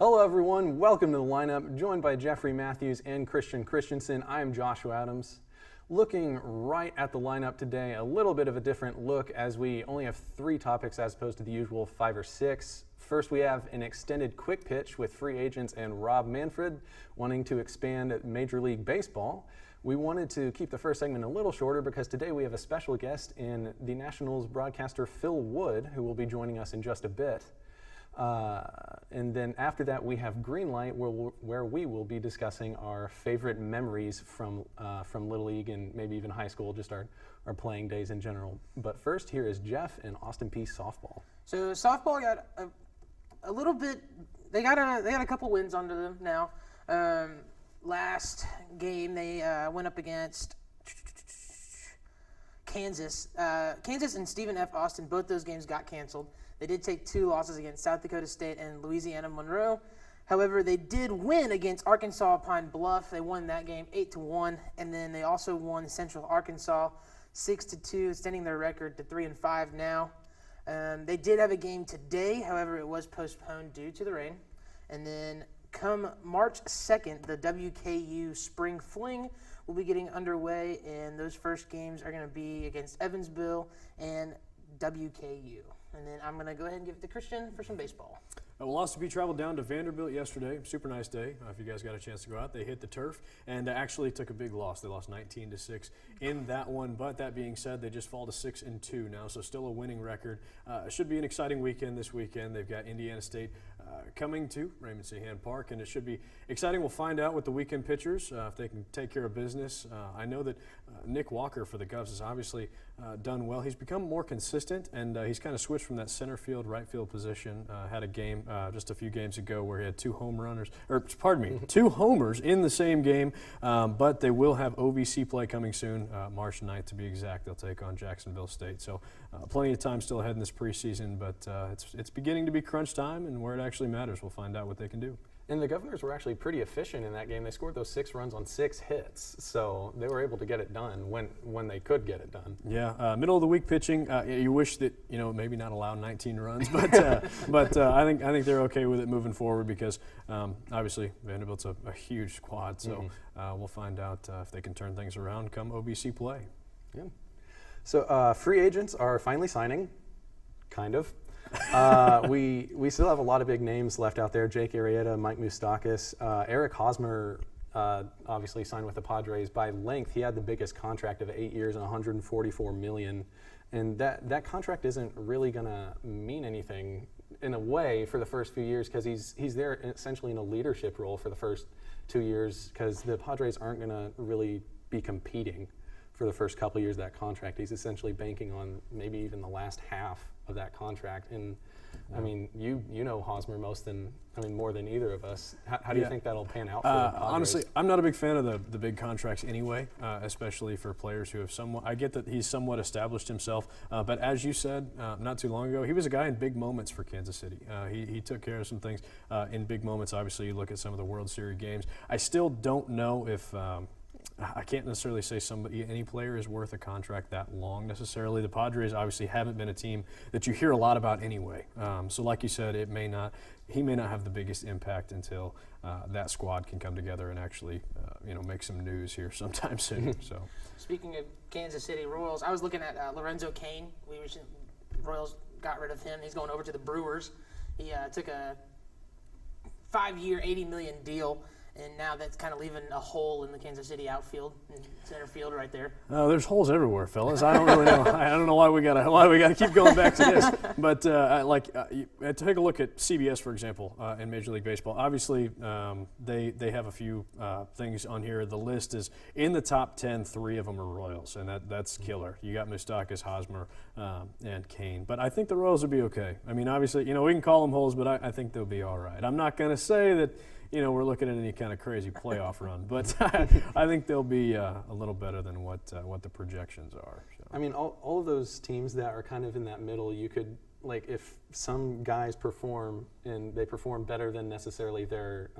Hello everyone, welcome to the lineup, joined by Jeffrey Matthews and Christenson. I am Joshua Adams. Looking right at the lineup today, a little bit of a different look as we only have 3 topics as opposed to the usual 5 or 6. First, we have an extended quick pitch with free agents and Rob Manfred wanting to expand Major League Baseball. We wanted to keep the first segment a little shorter because today we have a special guest in the Nationals broadcaster Phil Wood, who will be joining us in just a bit. And then after that, we have Green Light, where we will be discussing our favorite memories from Little League and maybe even high school, just our playing days in general. But first, here is Jeff and Austin Peay softball. So softball got a little bit. They got a couple wins under them now. Last game they went up against Kansas. Kansas and Stephen F. Austin, both those games got canceled. They did take 2 losses against South Dakota State and Louisiana Monroe. However, they did win against Arkansas Pine Bluff. They won that game 8-1, and then they also won Central Arkansas 6-2, extending their record to 3-5 now. They did have a game today, however, it was postponed due to the rain. And then come March 2nd, the WKU Spring Fling will be getting underway, and those first games are going to be against Evansville and WKU. And then I'm going to go ahead and give it to Christian for some baseball. Well, Austin Peay traveled down to Vanderbilt yesterday. Super nice day. If you guys got a chance to go out, they hit the turf and actually took a big loss. They lost 19-6 in that one. But that being said, they just fall to 6-2 now, so still a winning record. It should be an exciting weekend this weekend. They've got Indiana State coming to Raymond Sehan Park, and it should be exciting. We'll find out with the weekend pitchers if they can take care of business. I know that Nick Walker for the Govs has obviously done well. He's become more consistent, and he's kind of switched from that center field, right field position. Had a game just a few games ago where he had 2 homers in the same game, but they will have OVC play coming soon, March 9th to be exact. They'll take on Jacksonville State. So plenty of time still ahead in this preseason, but it's beginning to be crunch time, and where it actually matters, we'll find out what they can do. And the Governors were actually pretty efficient in that game. They scored those 6 runs on 6 hits, so they were able to get it done when they could get it done. Yeah, middle of the week pitching. You wish that maybe not allow 19 runs, but I think they're okay with it moving forward because obviously Vanderbilt's a huge squad. So we'll find out if they can turn things around come OVC play. Yeah. So free agents are finally signing, kind of. We still have a lot of big names left out there. Jake Arrieta, Mike Moustakas, Eric Hosmer obviously signed with the Padres. By length, he had the biggest contract of 8 years and $144 million. And that contract isn't really going to mean anything in a way for the first few years because he's there essentially in a leadership role for the first 2 years because the Padres aren't going to really be competing for the first couple of years of that contract. He's essentially banking on maybe even the last half of that contract. And I mean, you know Hosmer more than either of us. How do you think that'll pan out for the Padres? Honestly, I'm not a big fan of the big contracts anyway, especially for players who have I get that he's somewhat established himself, but as you said not too long ago, he was a guy in big moments for Kansas City. He took care of some things in big moments. Obviously, you look at some of the World Series games. I still don't know if I can't necessarily say any player is worth a contract that long necessarily. The Padres obviously haven't been a team that you hear a lot about anyway. So like you said, he may not have the biggest impact until that squad can come together and actually make some news here sometime soon. So speaking of Kansas City Royals, I was looking at Lorenzo Cain. Royals got rid of him. He's going over to the Brewers. He took a 5-year, $80 million deal. And now that's kind of leaving a hole in the Kansas City outfield, center field right there. There's holes everywhere, fellas. I don't really know. I don't know why we gotta keep going back to this. But take a look at CBS, for example, in Major League Baseball. Obviously, they have a few things on here. The list is in the top 10. 3 of them are Royals, and that's killer. You got Moustakas, Hosmer, and Cain. But I think the Royals will be okay. I mean, obviously, we can call them holes, but I think they'll be all right. I'm not gonna say that. We're looking at any kind of crazy playoff run, but I think they'll be a little better than what the projections are. So. I mean, all of those teams that are kind of in that middle, you could, if some guys perform and they perform better than necessarily their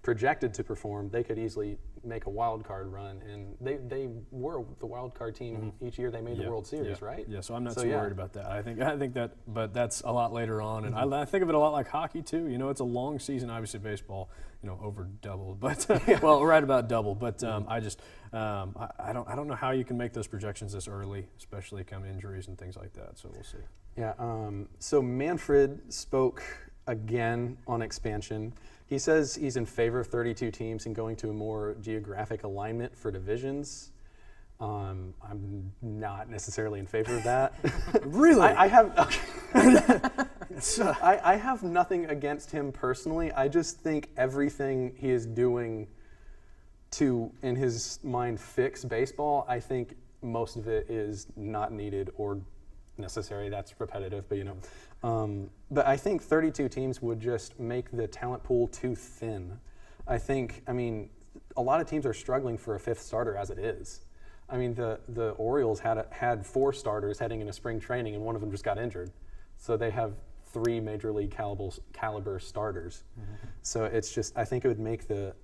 projected to perform, they could easily make a wild card run, and they were the wild card team each year they made the World Series, right? Yeah, so I'm not too worried about that. I think that, but that's a lot later on, and I think of it a lot like hockey too. You know, it's a long season. Obviously, baseball, you know, over doubled, but well, right about double. But I don't know how you can make those projections this early, especially come injuries and things like that. So we'll see. Yeah. So Manfred spoke again on expansion. He says he's in favor of 32 teams and going to a more geographic alignment for divisions. I'm not necessarily in favor of that. Really? I have nothing against him personally. I just think everything he is doing to, in his mind, fix baseball, I think most of it is not needed or necessary. That's repetitive, but you know. But I think 32 teams would just make the talent pool too thin. I mean, a lot of teams are struggling for a fifth starter as it is. I mean, the Orioles had 4 starters heading into spring training, and one of them just got injured. So they have 3 major league caliber starters. So it's just, I think it would make the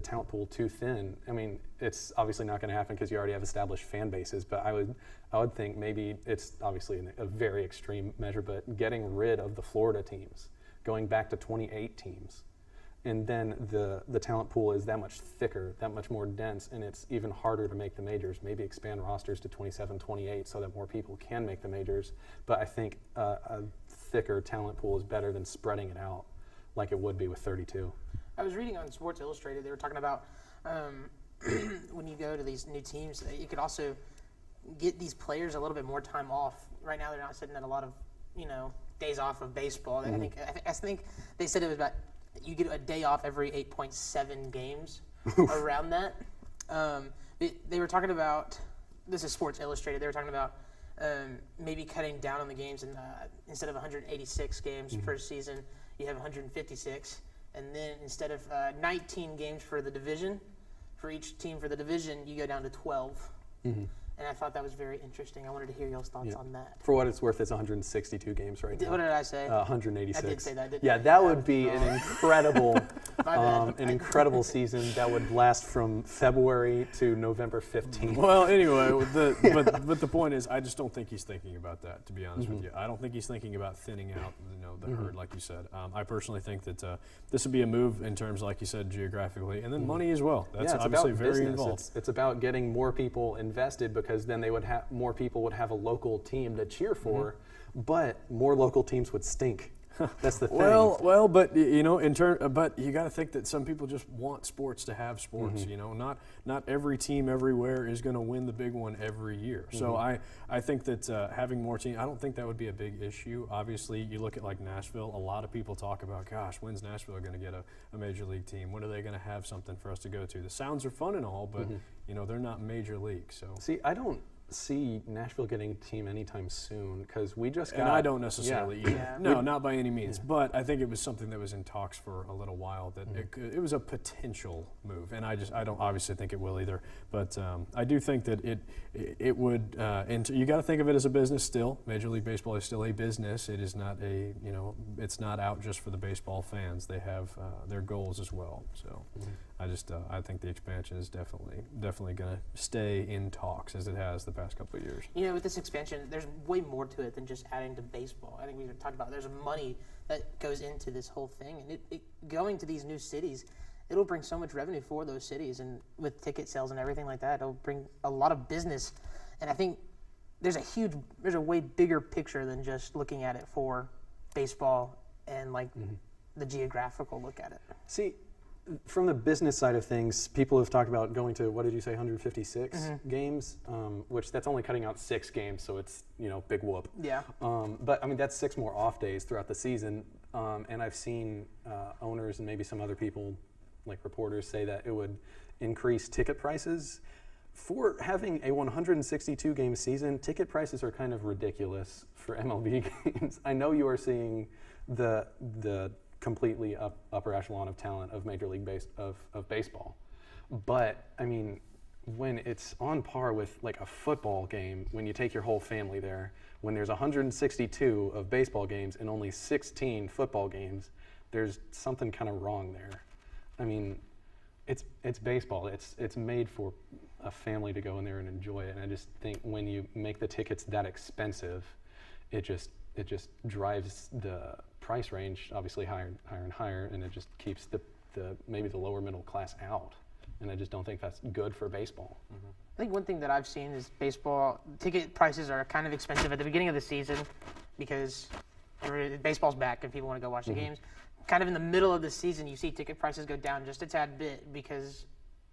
talent pool too thin. I mean, it's obviously not going to happen because you already have established fan bases, but I would think maybe it's obviously a very extreme measure, but getting rid of the Florida teams, going back to 28 teams, and then the talent pool is that much thicker, that much more dense, and it's even harder to make the majors. Maybe expand rosters to 27, 28 so that more people can make the majors, but I think a thicker talent pool is better than spreading it out like it would be with 32. I was reading on Sports Illustrated, they were talking about when you go to these new teams, you could also get these players a little bit more time off. Right now, they're not sitting at a lot of, you know, days off of baseball. I think they said it was about, you get a day off every 8.7 games around that. They were talking about, this is Sports Illustrated, they were talking about maybe cutting down on the games, and instead of 186 games per season, you have 156. And then instead of 19 games for the division, for each team for the division, you go down to 12. And I thought that was very interesting. I wanted to hear y'all's thoughts on that. For what it's worth, it's 162 games right now. What did I say? 186. I did say that, didn't I? Yeah, that would be an incredible season that would last from February to November 15th. Well, anyway, but the point is, I just don't think he's thinking about that, to be honest with you. I don't think he's thinking about thinning out, you know, the herd, like you said. I personally think that this would be a move in terms, like you said, geographically, and then money as well. That's obviously very involved. It's about getting more people invested, because then they would have more people would have a local team to cheer for, but more local teams would stink. That's the thing. Well, but you know, but you got to think that some people just want sports to have sports. You know, not every team everywhere is going to win the big one every year. So I think that having more teams, I don't think that would be a big issue. Obviously, you look at like Nashville. A lot of people talk about, gosh, when's Nashville going to get a major league team? When are they going to have something for us to go to? The Sounds are fun and all, but you know, they're not major league. So see, I don't see Nashville getting a team anytime soon, because we just got. And I don't necessarily either. No, not by any means. But I think it was something that was in talks for a little while. That it was a potential move, and I don't obviously think it will either. But I do think that it would. And you got to think of it as a business still. Major League Baseball is still a business. It is not a, you know, it's not out just for the baseball fans. They have their goals as well. So. I think the expansion is definitely going to stay in talks as it has the past couple of years. You know, with this expansion, there's way more to it than just adding to baseball. I think we talked about there's money that goes into this whole thing, and it going to these new cities, it'll bring so much revenue for those cities, and with ticket sales and everything like that, it'll bring a lot of business. And I think there's a way bigger picture than just looking at it for baseball and like the geographical look at it. See, from the business side of things, people have talked about going to, what did you say, 156 games, which that's only cutting out 6 games, so it's, you know, big whoop. Yeah. But I mean, that's 6 more off days throughout the season, and I've seen owners and maybe some other people, like reporters, say that it would increase ticket prices. For having a 162 game season, ticket prices are kind of ridiculous for MLB games. I know you are seeing the completely upper echelon of talent of Major League of baseball. But, I mean, when it's on par with like a football game, when you take your whole family there, when there's 162 of baseball games and only 16 football games, there's something kind of wrong there. I mean, it's baseball. It's made for a family to go in there and enjoy it. And I just think when you make the tickets that expensive, it just drives the price range obviously higher and higher, and it just keeps the maybe the lower middle class out. And I just don't think that's good for baseball. I think one thing that I've seen is baseball ticket prices are kind of expensive at the beginning of the season because baseball's back and people want to go watch the games. Kind of in the middle of the season, you see ticket prices go down just a tad bit because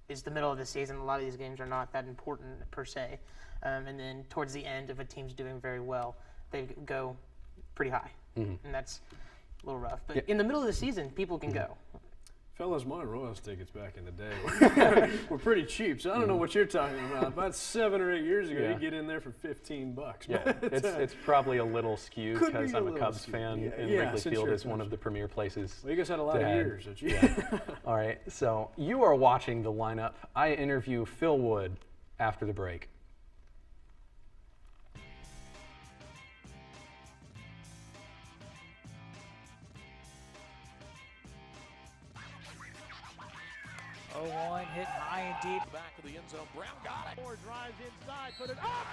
it's the middle of the season. A lot of these games are not that important per se. And then towards the end, if a team's doing very well, they go pretty high. And that's a little rough. But in the middle of the season, people can go. Fellas, my Royals tickets back in the day were pretty cheap, so I don't know what you're talking about. About 7 or 8 years ago, you get in there for $15. Yeah, it's probably a little skewed because I'm a Cubs fan, and Wrigley Field is one of the premier places. Well, you guys had a lot of years, didn't you? Yeah. All right, so you are watching The Lineup. I interview Phil Wood after the break. One hit high and deep. Back of the end zone. Brown got it. Moore drives inside. Put it up.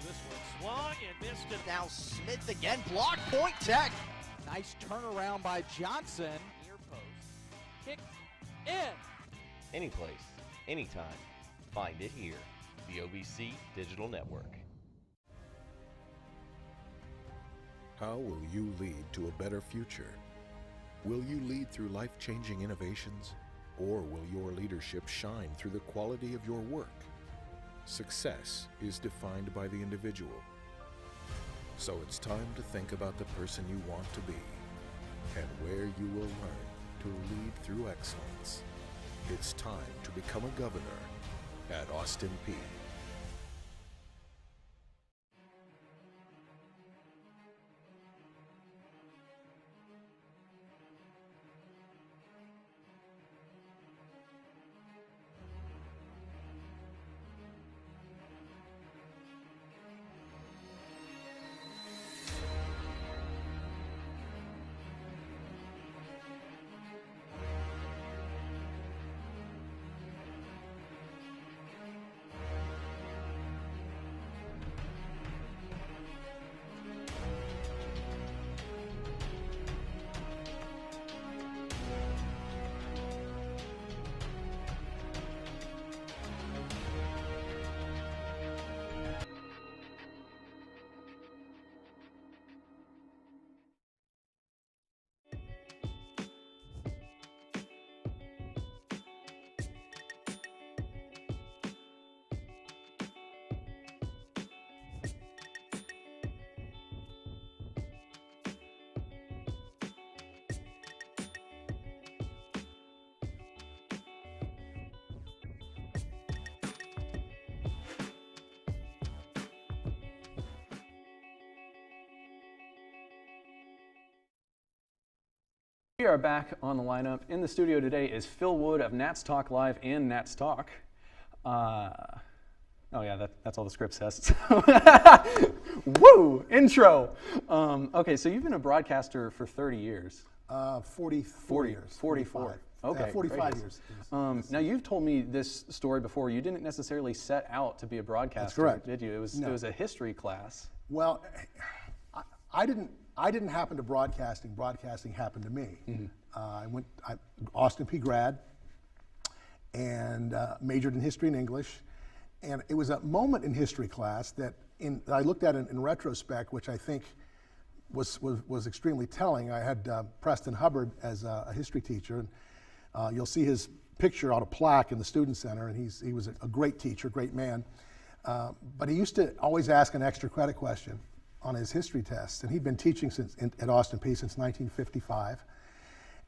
This one swung and missed it. Now Smith again. Block point tech. Nice turnaround by Johnson. Near post. Kick in. Any place, anytime. Find it here. The OBC Digital Network. How will you lead to a better future? Will you lead through life-changing innovations? Or will your leadership shine through the quality of your work? Success is defined by the individual. So it's time to think about the person you want to be and where you will learn to lead through excellence. It's time to become a governor at Austin Peay. We are back on The Lineup. In the studio today is Phil Wood of Nats Talk Live and Nats Talk. Oh yeah, that's all the script says. Woo! Intro! Okay, so you've been a broadcaster for 30 years. 44 years. 44. Okay. 45 years. Now you've told me this story before. You didn't necessarily set out to be a broadcaster, That's correct. did you? It was a history class. Well, I didn't happen to broadcasting. Broadcasting happened to me. I went Austin Peay grad and majored in history and English. And it was a moment in history class that I looked at in retrospect, which I think was extremely telling. I had Preston Hubbard as a history teacher, and you'll see his picture on a plaque in the Student Center, and he was a great teacher, great man. But he used to always ask an extra credit question on his history tests, and he'd been teaching at Austin Peay since 1955.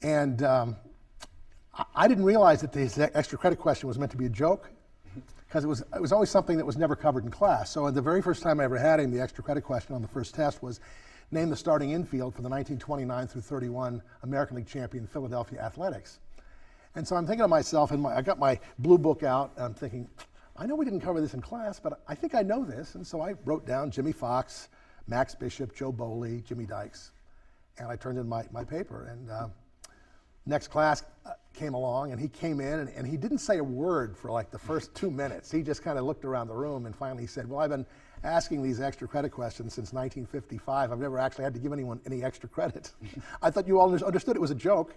And I didn't realize that the extra credit question was meant to be a joke, because it was always something that was never covered in class. So the very first time I ever had him, the extra credit question on the first test was, name the starting infield for the 1929 through 31 American League champion Philadelphia Athletics. And so I'm thinking to myself, and I got my blue book out, and I'm thinking, I know we didn't cover this in class, but I think I know this. And so I wrote down Jimmy Fox, Max Bishop, Joe Boley, Jimmy Dykes, and I turned in my paper. And next class came along, and he came in, and he didn't say a word for like the first 2 minutes. He just kind of looked around the room, and finally he said, well, I've been asking these extra credit questions since 1955. I've never actually had to give anyone any extra credit. I thought you all understood it was a joke,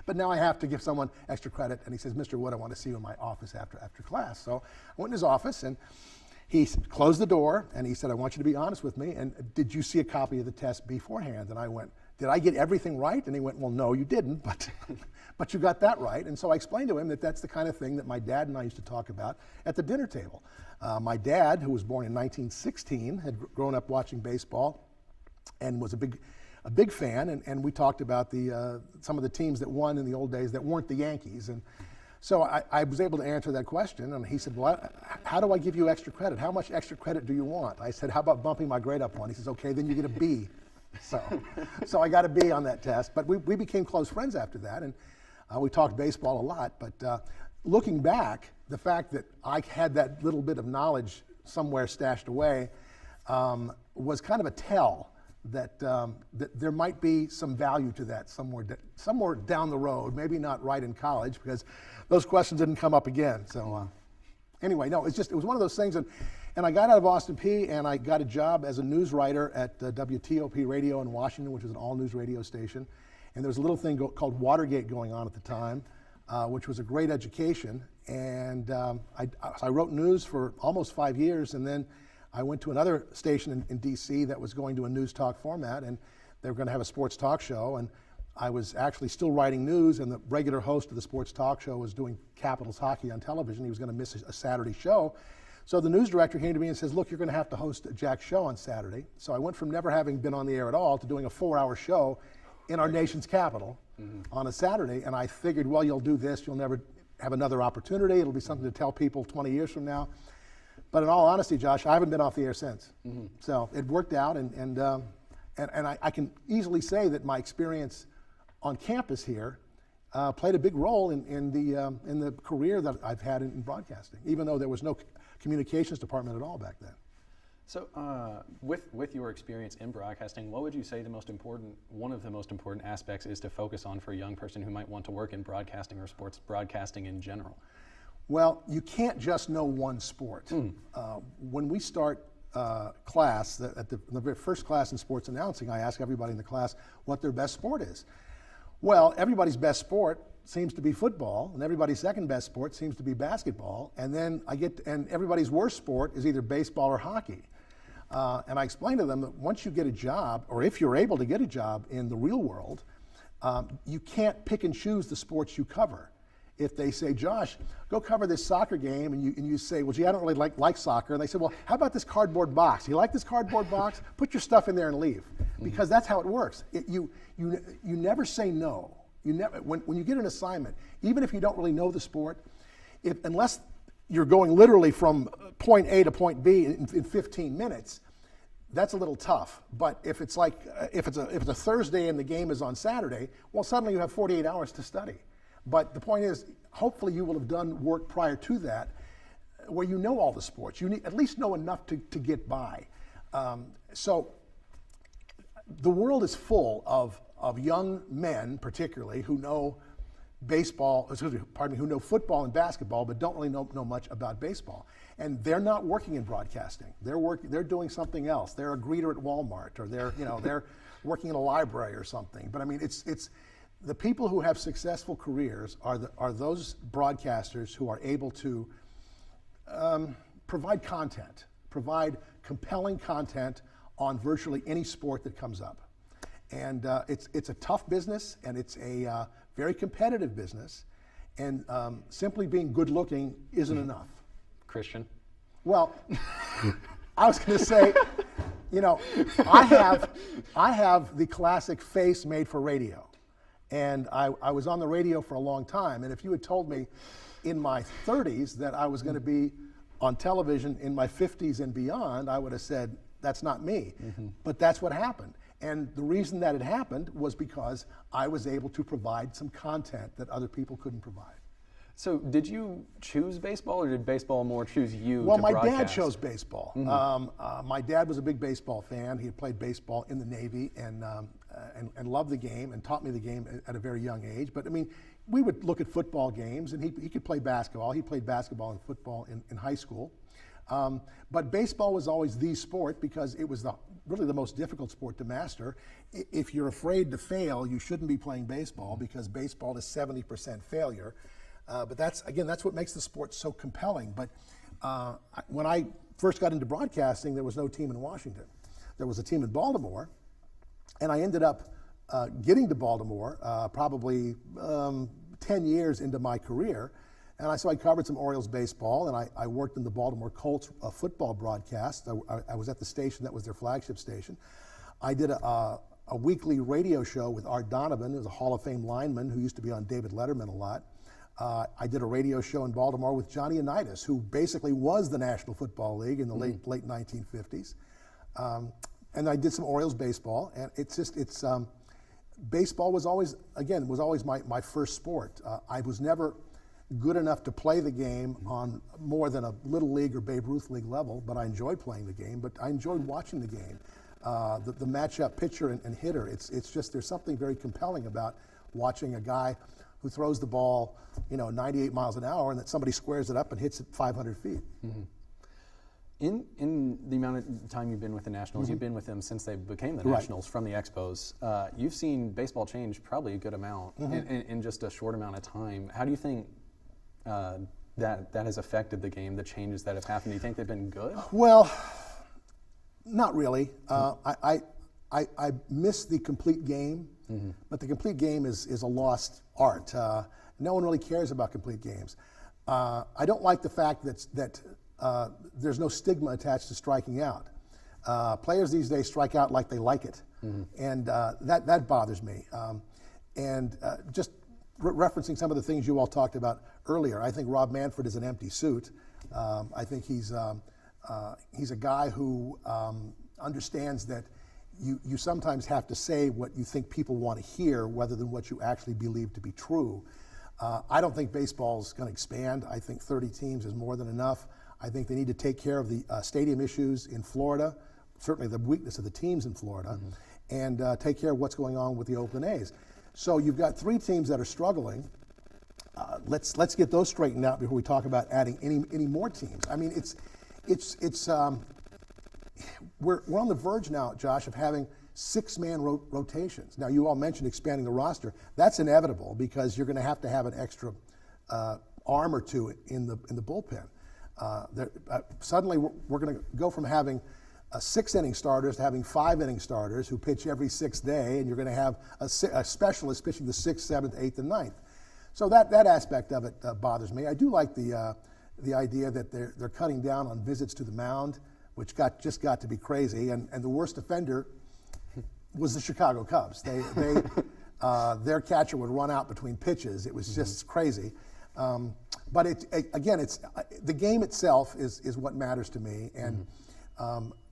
but now I have to give someone extra credit. And he says, Mr. Wood, I want to see you in my office after class. So I went in his office, and he closed the door, and he said, I want you to be honest with me, and did you see a copy of the test beforehand? And I went, did I get everything right? And he went, well, no, you didn't, but you got that right. And so I explained to him that that's the kind of thing that my dad and I used to talk about at the dinner table. My dad, who was born in 1916, had grown up watching baseball and was a big fan, and we talked about some of the teams that won in the old days that weren't the Yankees. And so I was able to answer that question, and he said, well, how do I give you extra credit? How much extra credit do you want? I said, how about bumping my grade up one? He says, okay, then you get a B. So I got a B on that test, but we became close friends after that, and we talked baseball a lot. But looking back, the fact that I had that little bit of knowledge somewhere stashed away was kind of a tell that there might be some value to that somewhere down the road, maybe not right in college, because those questions didn't come up again. So anyway, no, it was one of those things, and I got out of Austin Peay, and I got a job as a news writer at WTOP Radio in Washington, which is an all-news radio station. And there was a little thing called Watergate going on at the time, which was a great education. And I wrote news for almost 5 years, and then I went to another station in D.C. that was going to a news talk format, and they were going to have a sports talk show. And I was actually still writing news, and the regular host of the sports talk show was doing Capitals hockey on television. He was going to miss a Saturday show. So the news director came to me and says, look, you're going to have to host Jack's show on Saturday. So I went from never having been on the air at all to doing a 4-hour show in our nation's capital on a Saturday. And I figured, well, you'll do this, you'll never have another opportunity. It'll be something to tell people 20 years from now. But in all honesty, Josh, I haven't been off the air since. So it worked out, and I can easily say that my experience on campus here played a big role in the career that I've had in broadcasting, even though there was no communications department at all back then. So with your experience in broadcasting, what would you say one of the most important aspects is to focus on for a young person who might want to work in broadcasting or sports broadcasting in general? Well, you can't just know one sport. When we start class, at the very first class in sports announcing, I ask everybody in the class what their best sport is. Well, everybody's best sport seems to be football, and everybody's second best sport seems to be basketball, and then and everybody's worst sport is either baseball or hockey. And I explain to them that once you get a job, or if you're able to get a job in the real world, you can't pick and choose the sports you cover. If they say, Josh, go cover this soccer game, and you say, well, gee, I don't really like soccer, and they say, well, how about this cardboard box? You like this cardboard box? Put your stuff in there and leave, because that's how it works. You never say no. You never, when you get an assignment, even if you don't really know the sport, unless you're going literally from point A to point B in 15 minutes, that's a little tough. But if it's a Thursday and the game is on Saturday, well, suddenly you have 48 hours to study. But the point is, hopefully you will have done work prior to that where you know all the sports. You at least know enough to get by. So the world is full of young men, particularly, who know who know football and basketball, but don't really know much about baseball. And they're not working in broadcasting. They're doing something else. They're a greeter at Walmart, or they're working in a library or something. But I mean, it's the people who have successful careers are those broadcasters who are able to provide compelling content on virtually any sport that comes up. And it's a tough business, and it's a very competitive business, and simply being good looking isn't enough. Christian? Well, I was going to say, I have the classic face made for radio. And I was on the radio for a long time, and if you had told me in my 30s that I was going to be on television in my 50s and beyond, I would have said, that's not me. But that's what happened. And the reason that it happened was because I was able to provide some content that other people couldn't provide. So did you choose baseball, or did baseball more choose you Well, to my broadcast? dad chose baseball. My dad was a big baseball fan. He had played baseball in the Navy, and and loved the game and taught me the game at a very young age. But I mean, we would look at football games, and he could play basketball. He played basketball and football in high school. But baseball was always the sport because it was really the most difficult sport to master. If you're afraid to fail, you shouldn't be playing baseball because baseball is 70% failure. But that's what makes the sport so compelling. But when I first got into broadcasting, there was no team in Washington. There was a team in Baltimore, and I ended up getting to Baltimore probably 10 years into my career. And so I covered some Orioles baseball, and I worked in the Baltimore Colts football broadcast. I was at the station that was their flagship station. I did a weekly radio show with Art Donovan, who's a Hall of Fame lineman who used to be on David Letterman a lot. I did a radio show in Baltimore with Johnny Unitas, who basically was the National Football League in the late 1950s. And I did some Orioles baseball, and baseball was always my first sport. I was never good enough to play the game on more than a Little League or Babe Ruth League level, but I enjoyed playing the game, but I enjoyed watching the game. The matchup pitcher and hitter, it's just, there's something very compelling about watching a guy who throws the ball, 98 miles an hour, and that somebody squares it up and hits it 500 feet. Mm-hmm. In the amount of time you've been with the Nationals, you've been with them since they became the Nationals from the Expos. You've seen baseball change probably a good amount in just a short amount of time. How do you think that has affected the game, the changes that have happened? Do you think they've been good? Well, not really. I miss the complete game, but the complete game is a lost art. No one really cares about complete games. I don't like the fact that there's no stigma attached to striking out. Players these days strike out like they like it, and that bothers me. Just referencing some of the things you all talked about earlier, I think Rob Manfred is an empty suit. I think he's a guy who understands that you sometimes have to say what you think people want to hear rather than what you actually believe to be true. I don't think baseball's going to expand. I think 30 teams is more than enough. I think they need to take care of the stadium issues in Florida, certainly the weakness of the teams in Florida, and take care of what's going on with the Oakland A's. So you've got 3 teams that are struggling. Let's get those straightened out before we talk about adding any more teams. I mean, we're on the verge now, Josh, of having 6-man rotations. Now, you all mentioned expanding the roster. That's inevitable because you're going to have an extra arm or two in the bullpen. Suddenly, we're going to go from having 6-inning starters to having 5-inning starters who pitch every 6th day, and you're going to have a specialist pitching the 6th, 7th, 8th, and 9th. So that aspect of it bothers me. I do like the idea that they're cutting down on visits to the mound, which just got to be crazy. And the worst offender was the Chicago Cubs. Their catcher would run out between pitches. It was just crazy. But the game itself is what matters to me. And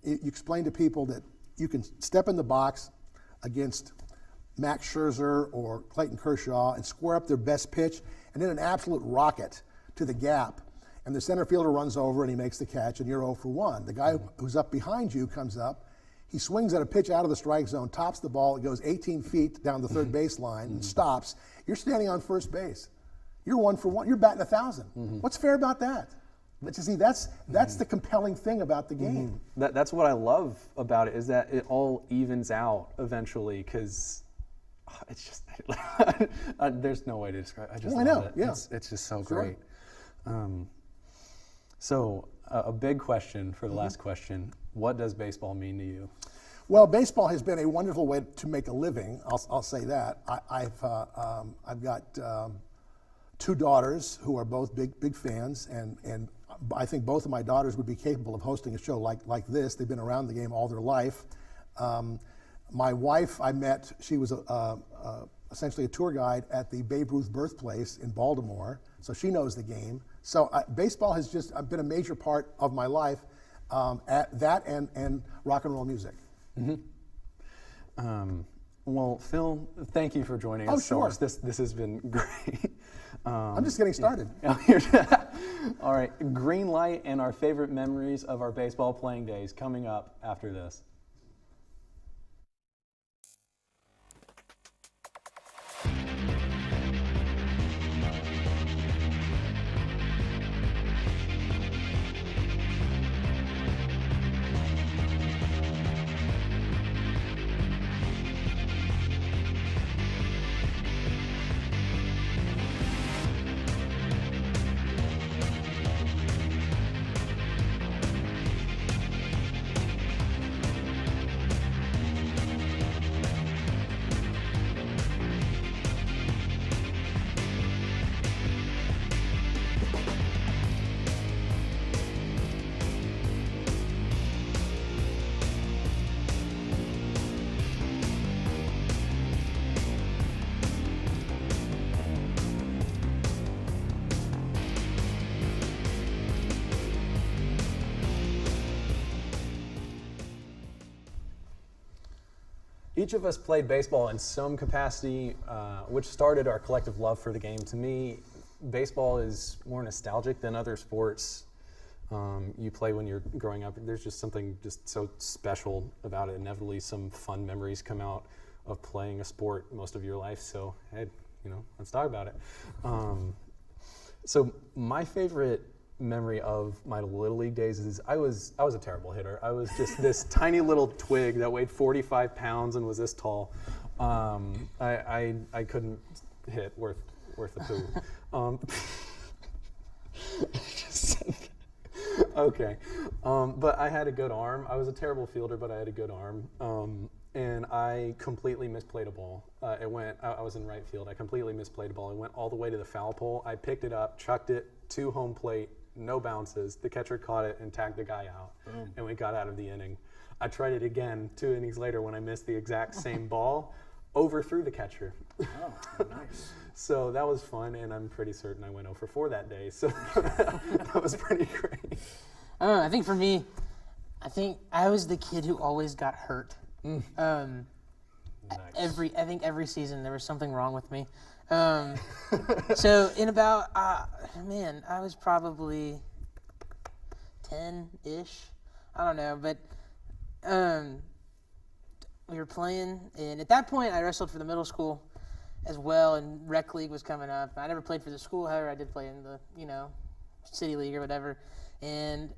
you explain to people that you can step in the box against Max Scherzer or Clayton Kershaw and square up their best pitch and hit an absolute rocket to the gap. And the center fielder runs over and he makes the catch and you're 0 for 1. The guy who's up behind you comes up, he swings at a pitch out of the strike zone, tops the ball, it goes 18 feet down the third baseline and stops. You're standing on first base. You're 1 for 1. You're batting 1,000. What's fair about that? But you see, that's the compelling thing about the game. That's what I love about it, is that it all evens out eventually, because it's just there's no way to describe it. I just love it. Yeah. It's just so great. So a big question for the last question: what does baseball mean to you? Well, baseball has been a wonderful way to make a living. I'll say that. I've got 2 daughters who are both big fans, and I think both of my daughters would be capable of hosting a show like this. They've been around the game all their life. My wife, I met, she was essentially a tour guide at the Babe Ruth birthplace in Baltimore, so she knows the game. So baseball has just been a major part of my life, at that and rock and roll music. Well, Phil, thank you for joining us. Sure. This has been great. I'm just getting started. All right, green light and our favorite memories of our baseball playing days coming up after this. Each of us played baseball in some capacity, which started our collective love for the game. To me, baseball is more nostalgic than other sports you play when you're growing up. There's just something just so special about it. Inevitably, some fun memories come out of playing a sport most of your life. So, hey, let's talk about it. So my favorite memory of my Little League days is I was a terrible hitter. I was just this tiny little twig that weighed 45 pounds and was this tall. I couldn't hit worth the poo. Okay, but I had a good arm. I was a terrible fielder, but I had a good arm. And I completely misplayed a ball. I was in right field. I completely misplayed a ball. It went all the way to the foul pole. I picked it up, chucked it to home plate, no bounces. The catcher caught it and tagged the guy out, and we got out of the inning. I tried it again 2 innings later when I missed the exact same ball, overthrew the catcher. Oh, nice. So that was fun, and I'm pretty certain I went 0 for 4 that day. So that was pretty great. I think for me, I think I was the kid who always got hurt. Nice. I think every season there was something wrong with me. So in about, I was probably 10-ish. I don't know, but we were playing, and at that point I wrestled for the middle school as well, and rec league was coming up. I never played for the school, however, I did play in the, city league or whatever. And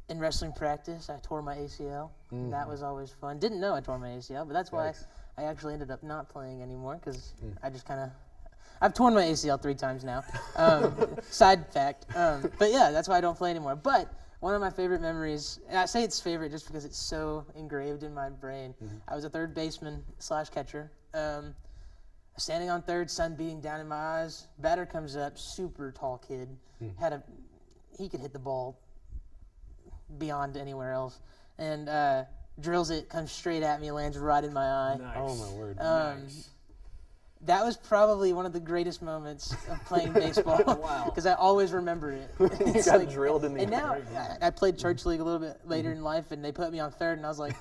in wrestling practice, I tore my ACL. That was always fun. Didn't know I tore my ACL, but that's why I actually ended up not playing anymore, because I just I've torn my ACL 3 times now. Side fact. But yeah, that's why I don't play anymore. But one of my favorite memories, and I say it's favorite just because it's so engraved in my brain. I was a third baseman / catcher. Standing on third, sun beating down in my eyes. Batter comes up, super tall kid. He could hit the ball beyond anywhere else, and drills it, comes straight at me, lands right in my eye. Nice. Oh my word! Nice. That was probably one of the greatest moments of playing baseball. Wow. Because I always remember it. You got drilled in the And now, I played church league a little bit later in life, and they put me on third, and I was like,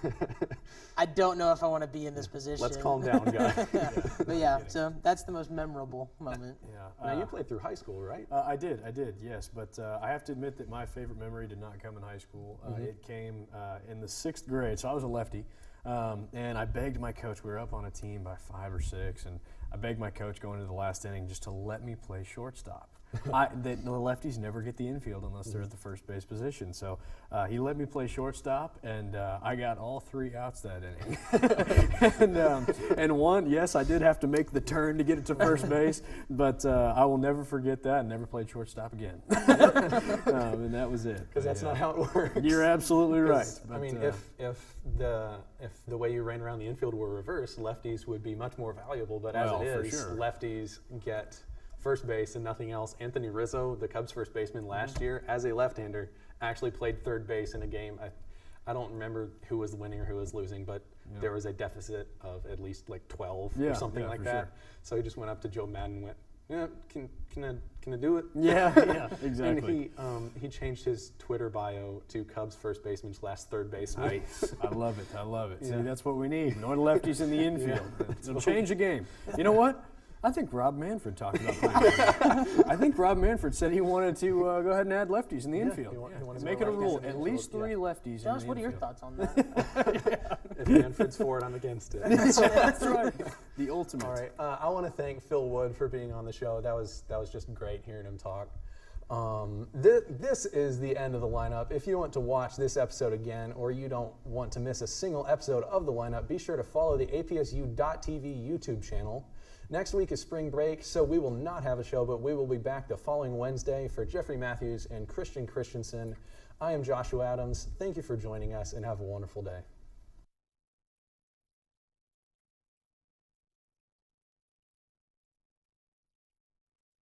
I don't know if I want to be in this position. Let's calm down, guy. But yeah, so that's the most memorable moment. Now you played through high school, right? I did, yes. But I have to admit that my favorite memory did not come in high school. It came in the 6th grade, so I was a lefty. And I begged my coach, we were up on a team by 5 or 6, and I begged my coach going into the last inning just to let me play shortstop. The lefties never get the infield unless they're at the first base position. So he let me play shortstop, and I got all 3 outs that inning. And one, yes, I did have to make the turn to get it to first base, but I will never forget that and never played shortstop again. And that was it. Because that's not how it works. You're absolutely right. But, I mean, if the way you ran around the infield were reversed, lefties would be much more valuable. But as it is, lefties get first base and nothing else. Anthony Rizzo, the Cubs first baseman last year, as a left-hander, actually played third base in a game. I don't remember who was winning or who was losing, but there was a deficit of at least like 12 or something like that. Sure. So he just went up to Joe Madden and went, "Yeah, can I do it?" Yeah, exactly. And he changed his Twitter bio to Cubs first baseman / third baseman. Nice. I love it. See, that's what we need. No lefties in the infield. It'll change the game. You know what? I think Rob Manfred talked about playing. I think Rob Manfred said he wanted to go ahead and add lefties in the infield. Make it a rule. At least 3 lefties. Josh, what are your thoughts on that? If Manfred's for it, I'm against it. That's right. The ultimate. All right. I want to thank Phil Wood for being on the show. That was just great hearing him talk. This is the end of the lineup. If you want to watch this episode again, or you don't want to miss a single episode of the lineup, be sure to follow the APSU-TV YouTube channel. Next week is spring break, so we will not have a show, but we will be back the following Wednesday. For Jeffrey Matthews and Christensen, I am Joshua Adams. Thank you for joining us, and have a wonderful day.